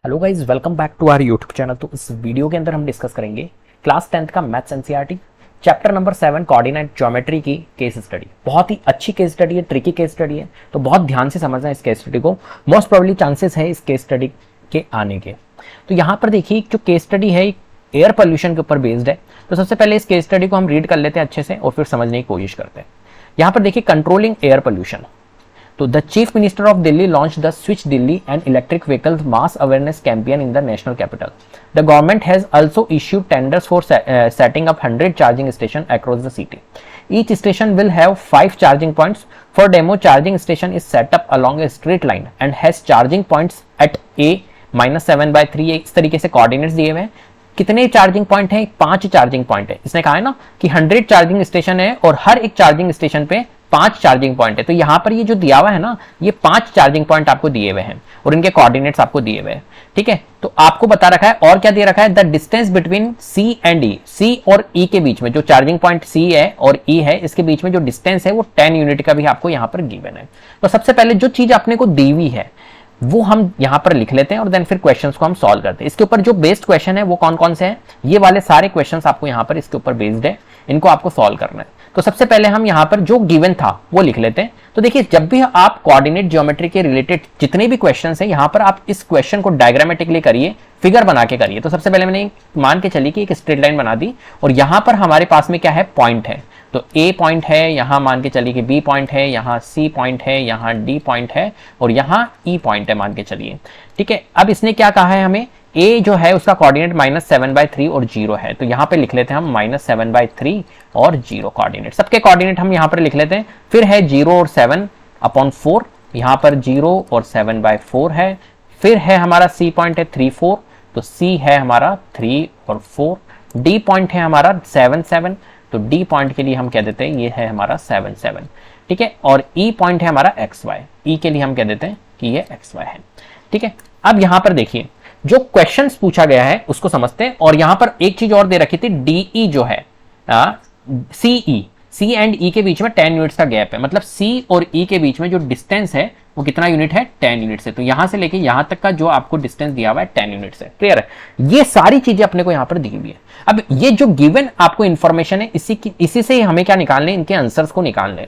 Hello guys, welcome back to our YouTube channel. तो इस video के अंदर हम डिस्कस करेंगे क्लास 10th का maths NCERT chapter number 7 coordinate geometry की केस स्टडी। बहुत ही अच्छी केस स्टडी है, ट्रिकी केस स्टडी है, तो बहुत ध्यान से समझना है इस केस स्टडी को। मोस्ट प्रोबेबली चांसेस है इस केस स्टडी के आने के। तो यहाँ पर देखिए, जो केस स्टडी है एयर पोल्यूशन के ऊपर बेस्ड है। तो सबसे पहले इस केस स्टडी को हम रीड कर लेते हैं अच्छे से और फिर समझने की कोशिश करते हैं। यहाँ पर देखिए, कंट्रोलिंग एयर पोल्यूशन। तो the chief minister of Delhi launch the switch Delhi and electric vehicle mass awareness campaign in the national capital. The government has also issued tenders for setting up 100 charging stations across the city. Each station will have 5 charging points. For demo, charging station is set up along a straight line and has charging points at A-7/3. इस तरीके से coordinates दिए हुए हैं। कितने charging point है? 5 charging point है। इसने कहा है ना कि 100 चार्जिंग स्टेशन है और हर एक चार्जिंग स्टेशन पे 5 चार्जिंग पॉइंट है। तो यहां पर ये जो दिया हुआ है ना, ये 5 चार्जिंग पॉइंट आपको दिए हुए हैं और इनके कोऑर्डिनेट्स आपको दिए हुए हैं। ठीक है, तो आपको बता रखा है और क्या दे रखा है, the distance between C and E. C और ई के बीच में जो चार्जिंग पॉइंट सी है और ई है, इसके बीच में जो डिस्टेंस है वो 10 यूनिट का भी आपको यहां पर गिवन है। तो सबसे पहले जो चीज अपने को दी हुई है वो हम यहां पर लिख लेते हैं और देन फिर क्वेश्चंस को हम सॉल्व करते हैं। इसके ऊपर जो बेस्ड क्वेश्चन है वो कौन कौन से हैं, ये वाले सारे क्वेश्चंस आपको यहां पर इसके ऊपर बेस्ड है, इनको आपको सॉल्व करना है। तो सबसे पहले हम यहां पर जो गिवन था वो लिख लेते हैं। तो देखिए, जब भी आप कोऑर्डिनेट ज्योमेट्री के रिलेटेड जितने भी क्वेश्चंस हैं, यहां पर आप इस क्वेश्चन को डायग्रामेटिकली करिए, फिगर बना के करिए। तो सबसे पहले मैंने मान के चली कि एक स्ट्रेट लाइन बना दी और यहां पर हमारे पास में क्या है, पॉइंट है। तो ए पॉइंट है, यहां मान के चलिए कि बी पॉइंट है, यहां सी पॉइंट है, यहां डी पॉइंट है और यहां ई पॉइंट है मान के चलिए। ठीक है, अब इसने क्या कहा है हमें, ए जो है उसका कोऑर्डिनेट -7/3 और 0 है। तो यहां पे लिख लेते हैं हम -7/3 और 0 कोऑर्डिनेट। सबके कोऑर्डिनेट हम यहां पर लिख लेते हैं। फिर है 0 और 7/4, यहां पर 0 और 7/4 है। फिर है हमारा सी पॉइंट है 3, 4, तो सी है हमारा 3 और 4। डी पॉइंट है हमारा 7, 7, तो डी पॉइंट के लिए हम कह देते हैं ये है हमारा 7, 7। ठीक है, और ई पॉइंट है हमारा XY। ई के लिए हम कह देते हैं कि ये XY है। ठीक है, अब यहां पर देखिए, जो क्वेश्चंस पूछा गया है उसको समझते हैं। और यहां पर एक चीज और दे रखी थी, डीई जो है सीई, सी एंड ई के बीच में 10 यूनिट्स का गैप है। मतलब सी और ई के बीच में जो डिस्टेंस है वो कितना यूनिट है, 10 यूनिट से। तो यहां से लेके यहां तक का जो आपको डिस्टेंस दिया हुआ है 10 यूनिट से। क्लियर है, ये सारी चीजें अपने को यहां पर दी हुई है। अब ये जो गिवन आपको इंफॉर्मेशन है, इसी से हमें क्या निकालने, इनके आंसर्स को निकालने।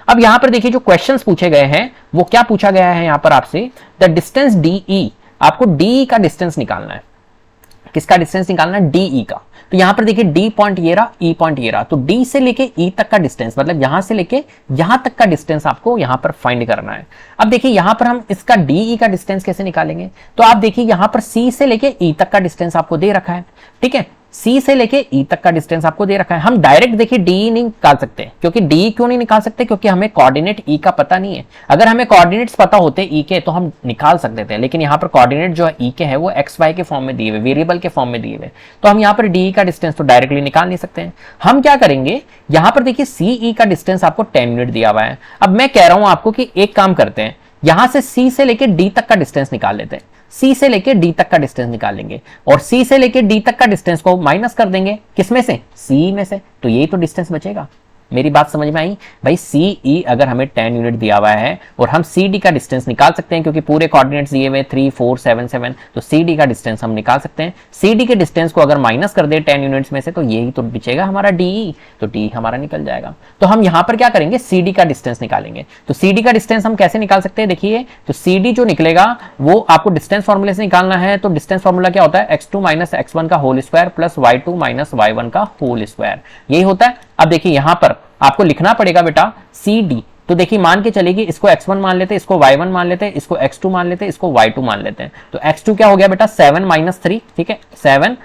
अब यहां पर देखिए, जो क्वेश्चंस पूछे गए हैं वो क्या पूछा गया है यहां पर आपसे, द डिस्टेंस डीई। आपको डी का डिस्टेंस निकालना है। किसका डिस्टेंस निकालना है, डीई का। तो यहां पर देखिए, डी पॉइंट ये रहा, ई पॉइंट ये रहा। तो डी से लेके ई तक का डिस्टेंस, मतलब यहां से लेके यहां तक का डिस्टेंस आपको यहां पर फाइंड करना है। अब देखिए, यहां पर हम इसका डीई का डिस्टेंस कैसे निकालेंगे। तो आप देखिए, यहां पर सी से लेके ई तक का डिस्टेंस आपको दे रखा है। ठीक है, सी से लेके ई तक का डिस्टेंस आपको दे रखा है। हम डायरेक्ट देखिए डी नहीं निकाल सकते, क्योंकि डी क्यों नहीं निकाल सकते, क्योंकि हमें कोऑर्डिनेट ई का पता नहीं है। अगर हमें कोऑर्डिनेट्स पता होते ई के तो हम निकाल सकते थे, लेकिन यहाँ पर कोऑर्डिनेट जो है ई के है वो XY के फॉर्म में दिए हुए, वेरिएबल के फॉर्म में दिए हुए। तो हम यहाँ पर डी का डिस्टेंस तो डायरेक्टली निकाल नहीं सकते हैं। हम क्या करेंगे, यहाँ पर देखिए सीई का डिस्टेंस आपको 10 यूनिट दिया हुआ है। अब मैं कह रहा हूं आपको कि एक काम करते हैं, यहां से सी से लेके डी तक का डिस्टेंस निकाल लेते हैं। सी से लेके डी तक का डिस्टेंस निकालेंगे और सी से लेके डी तक का डिस्टेंस को माइनस कर देंगे, किसमें से, सी में से। तो यही तो डिस्टेंस बचेगा। मेरी बात समझ में आई भाई। सीई अगर हमें 10 यूनिट दिया हुआ है और हम सीडी का डिस्टेंस निकाल सकते हैं, क्योंकि पूरे कोऑर्डिनेट्स दिए हुए 3, 4, 7, 7, तो सीडी का डिस्टेंस हम निकाल सकते हैं। सीडी के डिस्टेंस को अगर माइनस कर दे 10 यूनिट्स में से, तो यही तो बचेगा हमारा डीई। तो डी हमारा निकल जाएगा। तो हम यहां पर क्या करेंगे, सीडी का डिस्टेंस निकालेंगे। तो सीडी का डिस्टेंस हम कैसे निकाल सकते हैं, देखिए, तो सीडी जो निकलेगा वो आपको डिस्टेंस फॉर्मूले से निकालना है। तो डिस्टेंस फॉर्मूला क्या होता है, x2 - x1 का whole square plus y2 - y1 का होल स्क्वायर, यही होता है। अब देखिए, यहां पर आपको लिखना पड़ेगा बेटा सी डी। तो देखिए, मान के चलेगी, इसको x1 मान लेते हैं, इसको y1 मान लेते हैं, इसको x2 मान लेते हैं, इसको y2 मान लेते हैं। तो x2 क्या हो गया बेटा, 7 - 3। ठीक है, 7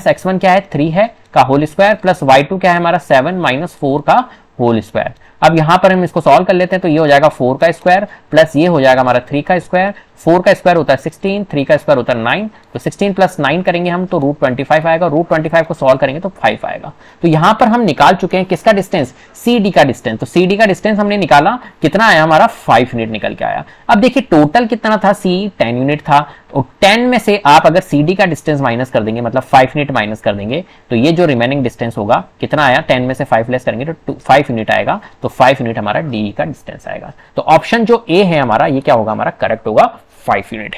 - x1 क्या है, 3 है का होल स्क्वायर प्लस y2 क्या है हमारा, 7 - 4 का होल स्क्वायर। अब यहां पर हम इसको सॉल्व कर लेते हैं। तो ये हो जाएगा 4 का स्क्वायर प्लस ये हो जाएगा हमारा 3 का स्क्वायर। 4 का स्क्वायर होता है 16, 3 का स्क्वायर होता है 9। तो 16 + 9 करेंगे हम तो √25 आएगा। √25 को सॉल्व करेंगे तो 5 आएगा। तो यहां पर हम निकाल चुके हैं किसका डिस्टेंस, CD का डिस्टेंस। तो CD का डिस्टेंस हमने निकाला, कितना आया हमारा, 5 यूनिट निकल के आया। अब देखिए, टोटल कितना था, C 10 यूनिट था। और 10 में से आप अगर CD का डिस्टेंस माइनस कर देंगे, मतलब 5 यूनिट माइनस कर देंगे, तो ये जो रिमेनिंग डिस्टेंस होगा कितना आया, 10 में से 5 लेस करेंगे तो 5 यूनिट आएगा। तो 5 यूनिट हमारा डी का डिस्टेंस आएगा। तो ऑप्शन जो ए है हमारा, ये क्या होगा, हमारा करेक्ट होगा, 5 यूनिट।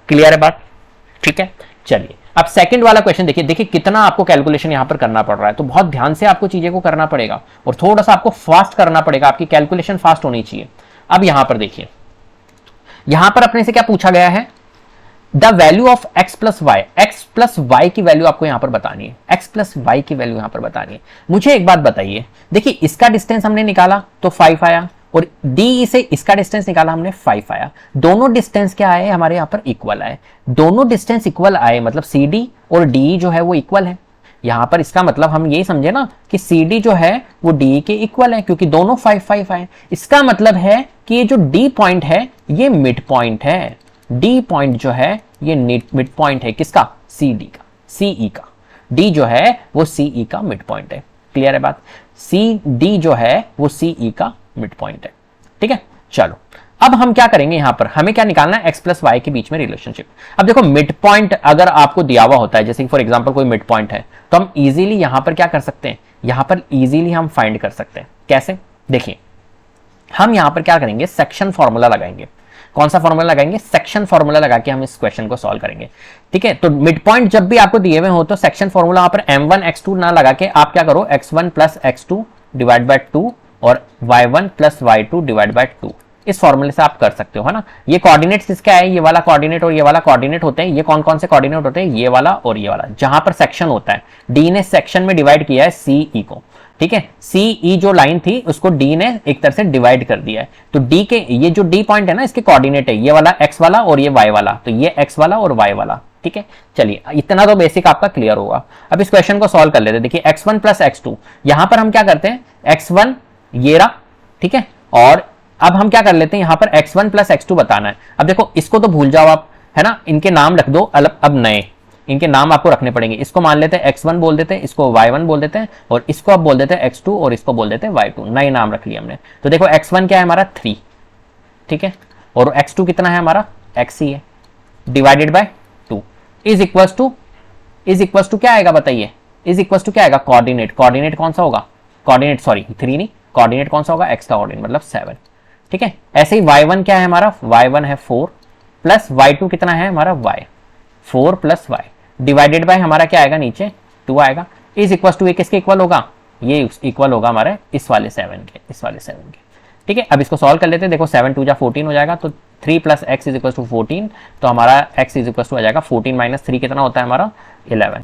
क्लियर है बात। ठीक है, चलिए अब सेकंड वाला क्वेश्चन देखिए। देखिए कितना आपको कैलकुलेशन यहां पर करना पड़ रहा है, तो बहुत ध्यान से आपको चीजें को करना पड़ेगा और थोड़ा सा आपको फास्ट करना पड़ेगा, आपकी कैलकुलेशन फास्ट होनी चाहिए। अब यहां पर देखिए, यहां पर अपने से क्या पूछा गया है, the value of x plus y, x plus y की वैल्यू आपको यहां पर बतानी है, x प्लस वाई की वैल्यू यहां पर बतानी है। मुझे एक बात बताइए, देखिए इसका डिस्टेंस हमने निकाला तो 5 आया और डी से इसका डिस्टेंस निकाला हमने 5 आया। दोनों डिस्टेंस क्या आए हमारे यहां पर इक्वल आए, दोनों डिस्टेंस इक्वल आए मतलब सी डी और डी जो है वो इक्वल है। यहां पर इसका मतलब हम ये समझे ना कि सी डी जो है वो डी के इक्वल है, क्योंकि दोनों 5 आए। इसका मतलब है कि ये जो डी पॉइंट है ये मिड पॉइंट है, डी पॉइंट जो है ये मिड पॉइंट है किसका, सी डी का, सीई का। डी जो है वो सीई का मिड पॉइंट है। क्लियर है बात, सी डी जो है वो सीई का मिड पॉइंट है। ठीक है, चलो अब हम क्या करेंगे, यहां पर हमें क्या निकालना है, एक्स प्लस वाई के बीच में रिलेशनशिप। अब देखो मिड पॉइंट अगर आपको दिया हुआ होता है, जैसे फॉर एग्जांपल कोई मिड पॉइंट है, तो हम इजीली यहां पर क्या कर सकते हैं, यहां पर इजीली हम फाइंड कर सकते हैं। कैसे, देखिए हम यहां पर क्या करेंगे, सेक्शन फॉर्मूला लगाएंगे। कौन सा फॉर्मूला लगाएंगे, सेक्शन फॉर्मूला लगा के हम इस क्वेश्चन को सॉल्व करेंगे। ठीक है, तो मिड पॉइंट जब भी आपको दिए हुए हो तो सेक्शन फॉर्मूला वहां पर m1 x2 ना लगा के आप क्या करो, x1 plus x2 divide by 2 और y1 plus y2 divide by 2, इस फॉर्मूले से आप कर सकते हो, है ना। ये कोऑर्डिनेट्स किसका है, ये वाला कोऑर्डिनेट और ये वाला कोऑर्डिनेट होते हैं। ये कौन कौन से कोऑर्डिनेट होते हैं, ये वाला और ये वाला। जहां पर सेक्शन होता है, डी ने सेक्शन में डिवाइड किया है सीई को। ठीक है, सीई जो लाइन थी उसको डी ने एक तरह से डिवाइड कर दिया है। तो डी के ये जो डी पॉइंट है ना, इसके कोऑर्डिनेट है ये वाला एक्स वाला और ये वाई वाला, तो ये एक्स वाला और वाई वाला। ठीक है, चलिए इतना तो बेसिक आपका क्लियर होगा। अब इस क्वेश्चन को सॉल्व कर लेते हैं। देखिए x1 प्लस x2, यहां पर हम क्या करते हैं, x1 ये रहा, ठीक है, और अब हम क्या कर लेते हैं, यहां पर x1 प्लस x2 बताना है। अब देखो इसको तो भूल जाओ आप, है ना, इनके नाम रख दो अलग, अब नए इनके नाम आपको रखने पड़ेंगे। इसको मान लेते हैं x1 बोल देते हैं, इसको y1 बोल देते हैं, और इसको अब बोल देते हैं x2 और इसको बोल देते हैं y2। नए नाम रख लिया हमने। तो देखो x1 क्या है हमारा 3, ठीक है, और x2 कितना है हमारा x ही है, divided by 2 is equals to क्या आएगा बताइए, इज इक्वल्स टू क्या आएगा, कोऑर्डिनेट। कोऑर्डिनेट कौन सा होगा, कोऑर्डिनेट सॉरी 3 नहीं, कोऑर्डिनेट कौन सा होगा, x का कोऑर्डिनेट मतलब 7। ठीक है, ऐसे ही y1 क्या है हमारा, y1 है 4 प्लस y2 कितना है हमारा y, 4 plus y divided by हमारा क्या आएगा, नीचे 2 आएगा। इज इक्वल टू ये किसके इक्वल होगा, ये इक्वल होगा हमारे इस वाले 7 के, इस वाले 7 के। ठीक है, अब इसको सॉल्व कर लेते हैं। देखो 7 2 जा 14 हो जाएगा, तो 3 plus x is equal to 14, तो हमारा x इज इक्वल टू आ जाएगा 14 माइनस 3 कितना होता है हमारा 11।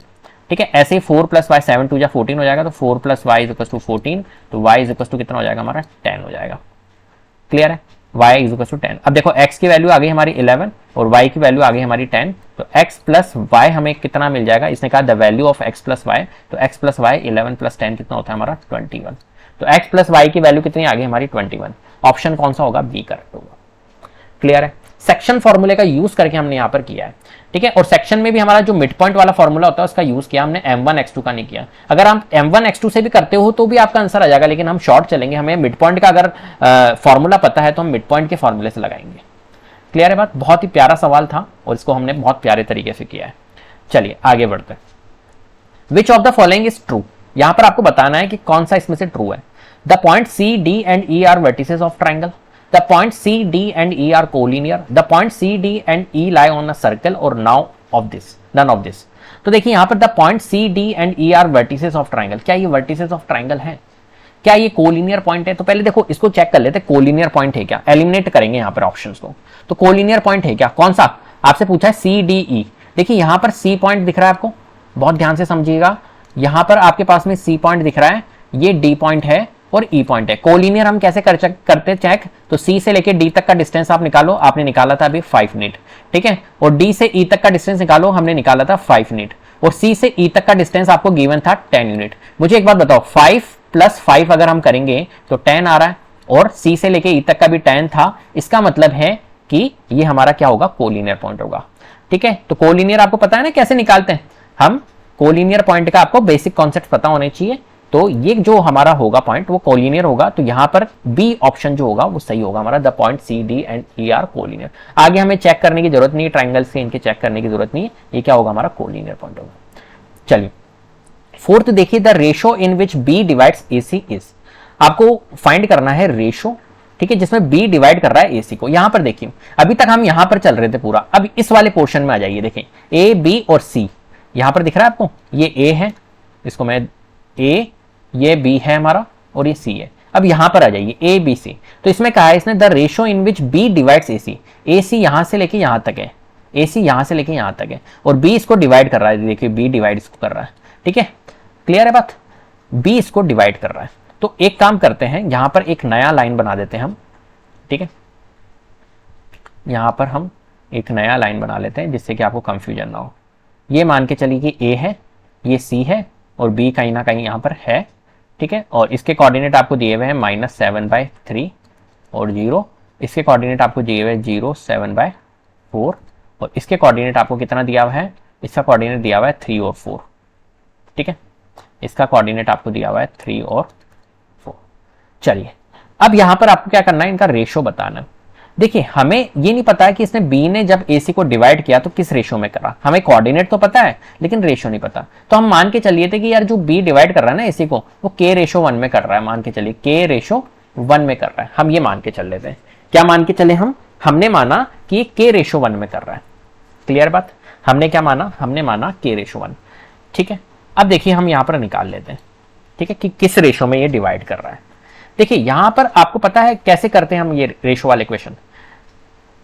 ठीक है, ऐसे ही 4 प्लस वाई 7 2 जा 14 हो जाएगा, तो 4 plus y is equal to 14, तो y इज इक्वल टू कितना हो जाएगा हमारा 10 हो जाएगा। क्लियर है, y इज इक्वल टू 10। अब देखो x की वैल्यू आ गई हमारी 11 और y की वैल्यू आ गई हमारी 10, तो x प्लस वाई हमें कितना मिल जाएगा, इसने कहा the value of x plus y, तो x प्लस वाई 11 प्लस 10 कितना होता है हमारा 21। तो x प्लस वाई की वैल्यू कितनी आ गई हमारी 21। ऑप्शन कौन सा होगा, बी करेक्ट होगा। क्लियर है, सेक्शन फॉर्मूले का यूज करके हमने यहां पर किया है। ठीक है, और सेक्शन में भी हमारा जो मिड पॉइंट वाला फॉर्मूला होता है उसका यूज किया हमने, m1 x2 का नहीं किया। अगर आप m1 x2 से भी करते हो तो भी आपका आंसर आ जाएगा, लेकिन हम शॉर्ट चलेंगे, हमें मिड पॉइंट का अगर फॉर्मूला पता है तो हम मिड पॉइंट के फॉर्मूले से लगाएंगे। क्लियर है बात, बहुत ही प्यारा सवाल था और इसको हमने बहुत प्यारे तरीके से किया है। चलिए आगे बढ़ते हैं। विच of the following is true, यहां पर आपको बताना है कि कौन सा इसमें से ट्रू है। The point C D and E are vertices of triangle, the points C, D and E are collinear, the points C, D and E lie on a circle or none of this। तो देखिए यहां पर the points C, D and E are vertices of triangle, क्या ये vertices of triangle है, क्या ये collinear point है। तो पहले देखो इसको चेक कर लेते हैं, कोलिनियर पॉइंट है क्या, एलिमिनेट करेंगे यहां पर ऑप्शंस को। तो कोलिनियर पॉइंट है क्या, कौन सा, आपसे पूछा है सी डी ई। देखिए यहां पर सी पॉइंट दिख रहा है आपको, बहुत ध्यान से समझिएगा, यहां पर आपके पास में सी पॉइंट दिख रहा है, ये डी पॉइंट है और ई पॉइंट है। कोलिनियर हम कैसे करते चेक, तो सी से लेके डी तक का डिस्टेंस आप निकालो, आपने निकाला था अभी 5 यूनिट। ठीक है, और डी से ई तक का डिस्टेंस निकालो, हमने निकाला था 5 यूनिट, और सी से ई तक का डिस्टेंस आपको गिवन था 10 यूनिट। मुझे एक बात बताओ, 5 प्लस 5 अगर हम करेंगे तो 10 आ रहा है, और सी से लेके ई तक का भी 10 था, इसका मतलब है कि ये हमारा क्या होगा, कोलिनियर पॉइंट होगा। ठीक है, तो कोलिनियर आपको पता है ना कैसे निकालते हैं हम, कोलिनियर पॉइंट का आपको बेसिक कॉन्सेप्ट पता होने चाहिए। तो ये जो हमारा होगा पॉइंट वो कोलिनियर होगा, तो यहां पर बी ऑप्शन जो होगा वो सही होगा हमारा, the point C D and E are collinear. आगे हमें चेक करने की जरूरत नहीं है, ट्राइंगल्स के इनके चेक करने की जरूरत नहीं है, ये क्या होगा हमारा कोलिनियर पॉइंट होगा। चलिए फोर्थ देखिए, the ratio in which B divides A C is, आपको फाइंड करना है रेशो ठीक है, जिसमें बी डिवाइड कर रहा है ए सी को। यहां पर देखिए अभी तक हम यहां पर चल रहे थे पूरा, अब इस वाले पोर्शन में आ जाइए, देखें ए बी और सी, यहां पर दिख रहा है आपको, ये ए है, इसको मैं ए, ये बी है हमारा और ये सी है। अब यहां पर आ जाइए ए बी सी, तो इसमें कहा है इसने the ratio in which B divides A C, A C यहां से लेके यहां तक है, ए सी यहां से लेके यहां तक है और बी इसको डिवाइड कर रहा है, देखिए बी डिवाइड इसको कर रहा है, ठीक है, क्लियर है बात, बी इसको डिवाइड कर रहा है। तो एक काम करते हैं, यहां पर एक नया लाइन बना देते हैं हम, ठीक है, यहां पर हम एक नया लाइन बना लेते हैं जिससे कि आपको कंफ्यूजन ना हो। ये मान के चलिए कि ए है, ये सी है और बी कहीं ना कहीं यहां पर है, ठीक है, और इसके कोऑर्डिनेट आपको दिए हुए हैं -7/3 और 0, इसके कोऑर्डिनेट आपको दिए हुए 0 7/4 और इसके कोऑर्डिनेट आपको कितना दिया हुआ है, इसका कोऑर्डिनेट दिया हुआ है 3 और 4, ठीक है, इसका कोऑर्डिनेट आपको दिया हुआ है 3 और 4। चलिए अब यहां पर आपको क्या करना है, इनका रेशो बताना है। देखिए हमें ये नहीं पता है कि इसने बी ने जब एसी को डिवाइड किया तो किस रेशो में करा, हमें कोऑर्डिनेट तो पता है लेकिन रेशो नहीं पता। तो हम मान के चलिए थे कि यार जो बी डिवाइड कर रहा है ना एसी को, वो के रेशो 1 में कर रहा है, मान के चलिए के रेशो 1 में कर रहा है, हम ये मान के चल लेते हैं। क्या मान के चले हमने माना कि के रेशो 1 में कर रहा है, क्लियर बात, हमने क्या माना, हमने माना के रेशो 1, ठीक है। अब देखिए हम यहां पर निकाल लेते हैं, ठीक है, कि किस रेशो में ये डिवाइड कर रहा है। देखिए यहां पर आपको पता है कैसे करते हैं हम ये रेशो वाले इक्वेशन,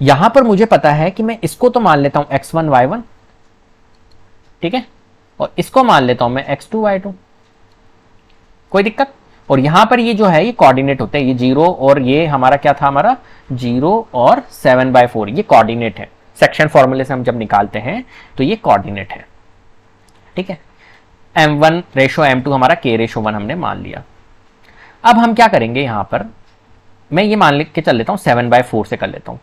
यहां पर मुझे पता है कि मैं इसको तो मान लेता हूं x1 y1, ठीक है, और इसको मान लेता हूं मैं x2 y2, कोई दिक्कत। और यहां पर ये जो है ये कोऑर्डिनेट होते हैं, ये 0 और ये हमारा क्या था, हमारा 0 और 7/4 ये कोऑर्डिनेट है, सेक्शन फॉर्मूले से हम जब निकालते हैं तो ये कोऑर्डिनेट है, ठीक है। m1 रेशो m2 हमारा k रेशो 1 हमने मान लिया। अब हम क्या करेंगे, यहां पर मैं ये मान के चल लेता हूं 7/4 से कर लेता हूं।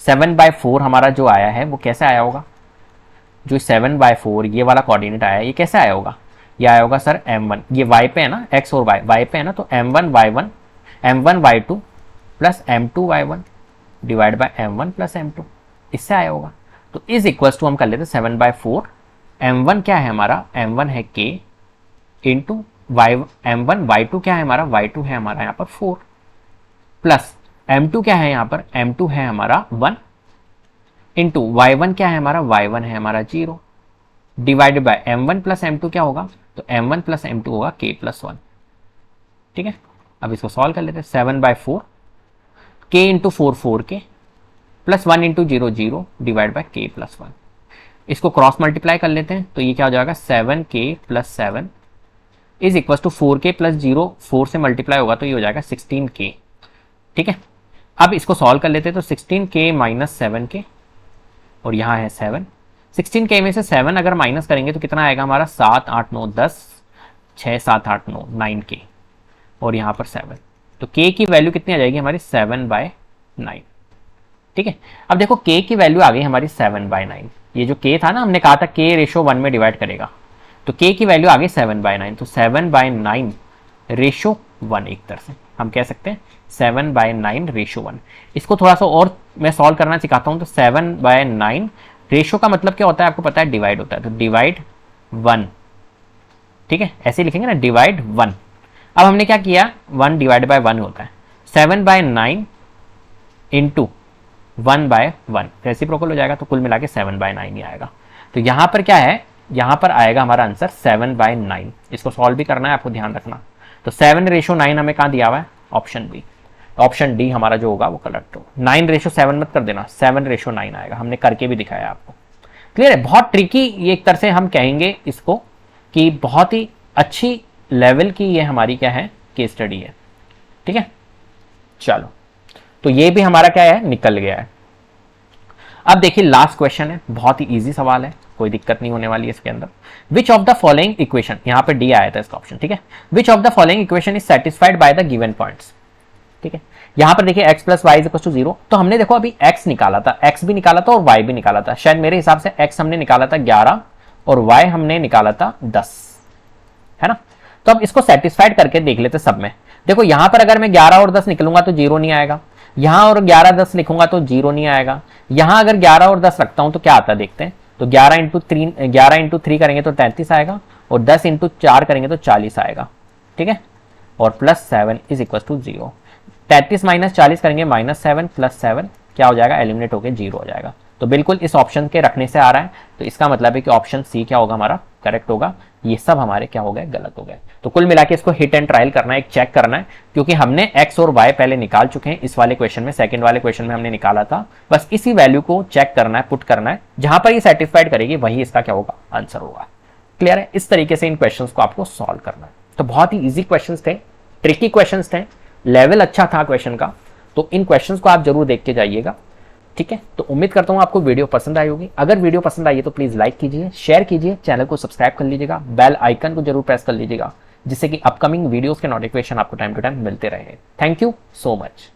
7/4 हमारा जो आया है वो कैसे आया होगा, जो 7/4 ये वाला कोऑर्डिनेट आया है ये कैसे आया होगा, ये आया होगा सर m1, ये y पे है ना, x और y पे है ना, तो m1 y1 m1 y2 plus m2 y1 divide by m1 plus m2, इससे आया होगा। तो इज इक्वल्स टू हम कर लेते 7/4, m1 क्या है हमारा, m1 है k इंटू m1 y2 क्या है हमारा, y2 है हमारा यहाँ पर 4 प्लस m2 क्या है यहाँ पर, m2 है हमारा 1 इंटू y1 क्या है हमारा, y1 है हमारा 0 divided by m1 plus m2 क्या होगा, तो m1 प्लस m2 होगा k प्लस 1, ठीक है। अब इसको सॉल्व कर लेते हैं, 7/4 k into 4 k plus 1 into 0 0 divide by k plus 1, इसको क्रॉस मल्टीप्लाई कर लेते हैं तो ये क्या हो जाएगा 7k plus 7 is equal to 4k plus 0, 4 से मल्टीप्लाई होगा तो ये हो जाएगा 16k, ठीक है। अब इसको सॉल्व कर लेते हैं तो 16k माइनस 7k और यहाँ है 7, 16k में से 7 अगर माइनस करेंगे तो कितना आएगा हमारा, 7 8 9 10 6 7 8 9 9k और यहाँ पर 7, तो k की वैल्यू कितनी आ जाएगी हमारी 7/9, ठीक है। अब देखो k की वैल्यू आ गई हमारी 7/9, ये जो k था ना हमने कहा था k रेशो 1 में डिवाइड करेगा, तो k की वैल्यू आ गई 7/9, तो 7/9 रेशो 1 एक तरह से हम कह सकते हैं 7/9 रेशो 1। इसको थोड़ा सा और मैं सॉल्व करना सिखाता हूं, तो 7/9 रेशो का मतलब क्या होता है आपको पता है, डिवाइड होता है, तो डिवाइड 1, ठीक है, ऐसे लिखेंगे ना डिवाइड 1। अब हमने क्या किया, 1 डिवाइड बाय 1 होता है, 7/9 इंटू 1/1 रेसिप्रोकल हो जाएगा, तो कुल मिला के 7/9 ही आएगा। तो यहां पर क्या है, यहां पर आएगा हमारा आंसर 7/9। इसको सॉल्व भी करना है आपको, ध्यान रखना। तो 7/9 हमें कहां दिया हुआ है, ऑप्शन बी, ऑप्शन डी हमारा जो होगा वो करेक्ट हो। 9/7 मत कर देना, 7/9 आएगा, हमने करके भी दिखाया आपको, क्लियर है। बहुत ट्रिकी ये एक तरह से हम कहेंगे इसको कि बहुत ही अच्छी लेवल की ये हमारी क्या है, केस स्टडी है, ठीक है। चलो तो ये भी हमारा क्या है, निकल गया है। अब देखिए लास्ट क्वेश्चन है, बहुत ही इजी सवाल है, कोई दिक्कत नहीं होने वाली है इसके अंदर। Which of the following equation, यहाँ पे डी आया था इसका ऑप्शन, ठीक है। Which of the following equation is satisfied by the given points, ठीक है। यहाँ पर देखिए x plus y is equal to 0, तो हमने देखो अभी x निकाला था, x भी निकाला था और y भी निकाला था। शायद मेरे हिसाब से x हमने निकाला था 11 और y हमने निकाला था 10, है ना। तो अब इसको सेटिस्फाइड करके देख लेते सब में। देखो यहाँ पर अगर मैं 11 और 10 निकलूंगा तो 0 नहीं आएगा, यहाँ और 11 10 लिखूंगा तो 0 नहीं आएगा, यहाँ अगर 11 और 10 रखता हूं तो क्या आता है देखते हैं। तो 11 इंटू 3 करेंगे तो 33 आएगा और 10 इंटू 4 करेंगे तो 40 आएगा, ठीक है। और प्लस 7 इज इक्वल टू 0। 33 माइनस 40 करेंगे -7 प्लस 7 क्या हो जाएगा, एलिमिनेट होकर 0 हो जाएगा। तो बिल्कुल इस ऑप्शन के रखने से आ रहा है, तो इसका मतलब है कि ऑप्शन सी क्या होगा हमारा, करेक्ट होगा। ये सब हमारे क्या हो गए, गलत हो गए। तो कुल मिला के इसको हिट एंड ट्रायल करना है, एक चेक करना है, क्योंकि हमने एक्स और वाई पहले निकाल चुके हैं इस वाले क्वेश्चन में, सेकंड वाले क्वेश्चन में हमने निकाला था। बस इसी वैल्यू को चेक करना है, पुट करना है, जहां पर ये सेटिस्फाइड करेगी वही इसका क्या होगा, आंसर होगा। क्लियर है? इस तरीके से इन क्वेश्चंस को आपको सॉल्व करना है। तो बहुत ही इजी क्वेश्चंस थे, ट्रिकी क्वेश्चंस थे, लेवल अच्छा था क्वेश्चन का, तो इन क्वेश्चंस को आप जरूर देख के जाइएगा। ठीक है, तो उम्मीद करता हूं आपको वीडियो पसंद आई होगी। अगर वीडियो पसंद आई है तो प्लीज लाइक कीजिए, शेयर कीजिए, चैनल को सब्सक्राइब कर लीजिएगा, बेल आइकन को जरूर प्रेस कर लीजिएगा, जिससे कि अपकमिंग वीडियोस के नोटिफिकेशन आपको टाइम टू टाइम मिलते रहे। Thank you so much.